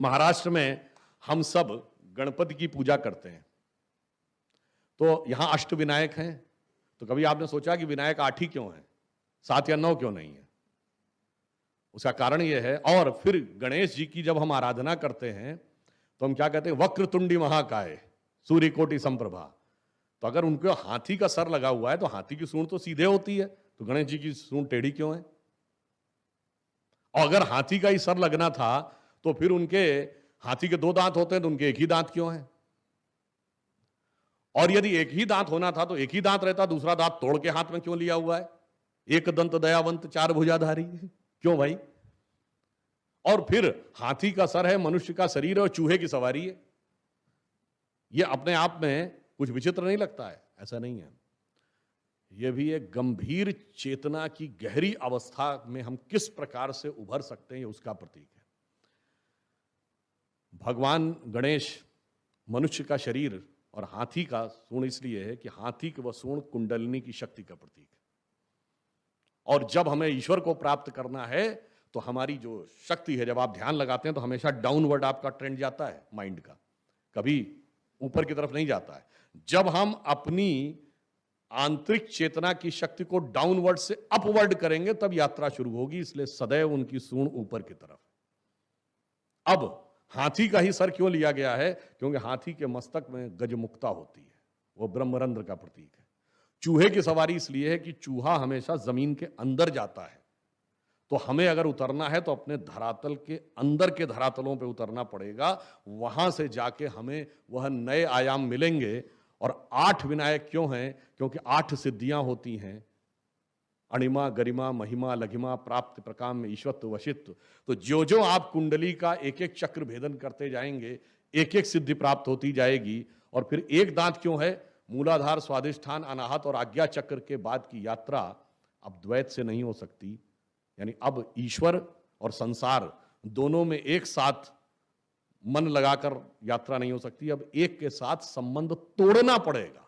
महाराष्ट्र में हम सब गणपति की पूजा करते हैं, तो यहां अष्टविनायक हैं। तो कभी आपने सोचा कि विनायक 8 ही क्यों हैं, 7 या 9 क्यों नहीं है? उसका कारण यह है। और फिर गणेश जी की जब हम आराधना करते हैं तो हम क्या कहते हैं? वक्रतुंडी महाकाय सूर्यकोटि समप्रभा। तो अगर उनको हाथी का सर लगा हुआ है तो हाथी की सूंड तो सीधे होती है, तो गणेश जी की सूंड टेढ़ी क्यों है? और अगर हाथी का ही सर लगना था तो फिर उनके हाथी के 2 दांत होते हैं तो उनके एक ही दांत क्यों है? और यदि एक ही दांत होना था तो एक ही दांत रहता, दूसरा दांत तोड़ के हाथ में क्यों लिया हुआ है? एक दंत दयावंत चार भुजाधारी, क्यों भाई? और फिर हाथी का सर है, मनुष्य का शरीर है और चूहे की सवारी है। यह अपने आप में कुछ विचित्र नहीं लगता है? ऐसा नहीं है। यह भी एक गंभीर चेतना की गहरी अवस्था में हम किस प्रकार से उभर सकते हैं, उसका प्रतीक है। भगवान गणेश मनुष्य का शरीर और हाथी का सूंड इसलिए है कि हाथी की वह सूंड कुंडलिनी की शक्ति का प्रतीक है। और जब हमें ईश्वर को प्राप्त करना है तो हमारी जो शक्ति है, जब आप ध्यान लगाते हैं तो हमेशा डाउनवर्ड आपका ट्रेंड जाता है माइंड का, कभी ऊपर की तरफ नहीं जाता है। जब हम अपनी आंतरिक चेतना की शक्ति को डाउनवर्ड से अपवर्ड करेंगे तब यात्रा शुरू होगी। इसलिए सदैव उनकी सूंड ऊपर की तरफ। अब हाथी का ही सर क्यों लिया गया है? क्योंकि हाथी के मस्तक में गजमुक्ता होती है, वो ब्रह्मरंध्र का प्रतीक है। चूहे की सवारी इसलिए है कि चूहा हमेशा जमीन के अंदर जाता है, तो हमें अगर उतरना है तो अपने धरातल के अंदर के धरातलों पे उतरना पड़ेगा। वहां से जाके हमें वह नए आयाम मिलेंगे। और 8 विनायक क्यों हैं? क्योंकि 8 सिद्धियां होती हैं, अणिमा गरिमा महिमा लघिमा प्राप्त प्रकाम में ईश्वत्व वशित्व। तो जो जो आप कुंडली का एक एक चक्र भेदन करते जाएंगे, एक एक सिद्धि प्राप्त होती जाएगी। और फिर एक दांत क्यों है? मूलाधार स्वाधिष्ठान अनाहत और आज्ञा चक्र के बाद की यात्रा अब द्वैत से नहीं हो सकती। यानी अब ईश्वर और संसार दोनों में एक साथ मन लगाकर यात्रा नहीं हो सकती। अब एक के साथ संबंध तोड़ना पड़ेगा।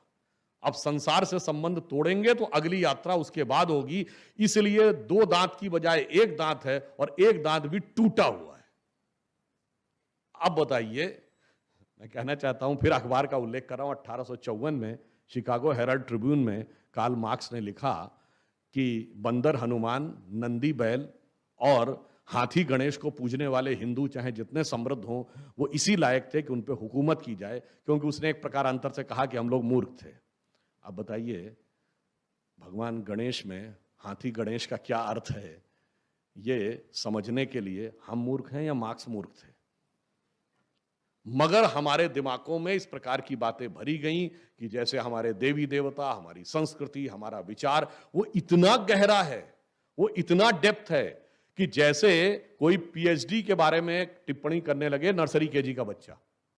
अब संसार से संबंध तोड़ेंगे तो अगली यात्रा उसके बाद होगी। इसलिए 2 दांत की बजाय एक दांत है और एक दांत भी टूटा हुआ है। अब बताइए, मैं कहना चाहता हूं, फिर अखबार का उल्लेख कर रहा हूं, 1854 में शिकागो हेराल्ड ट्रिब्यून में कार्ल मार्क्स ने लिखा कि बंदर हनुमान, नंदी बैल और हाथी गणेश को पूजने वाले हिंदू चाहे जितने समृद्ध हों, वो इसी लायक थे कि उन पर हुकूमत की जाए। क्योंकि उसने एक प्रकार अंतर से कहा कि हम लोग मूर्ख थे। अब बताइए, भगवान गणेश में हाथी गणेश का क्या अर्थ है, ये समझने के लिए हम मूर्ख हैं या मार्क्स मूर्ख थे? मगर हमारे दिमागों में इस प्रकार की बातें भरी गई कि जैसे हमारे देवी देवता, हमारी संस्कृति, हमारा विचार वो इतना गहरा है, वो इतना डेप्थ है कि जैसे कोई पीएचडी के बारे में टिप्पणी करने लगे नर्सरी केजी का बच्चा।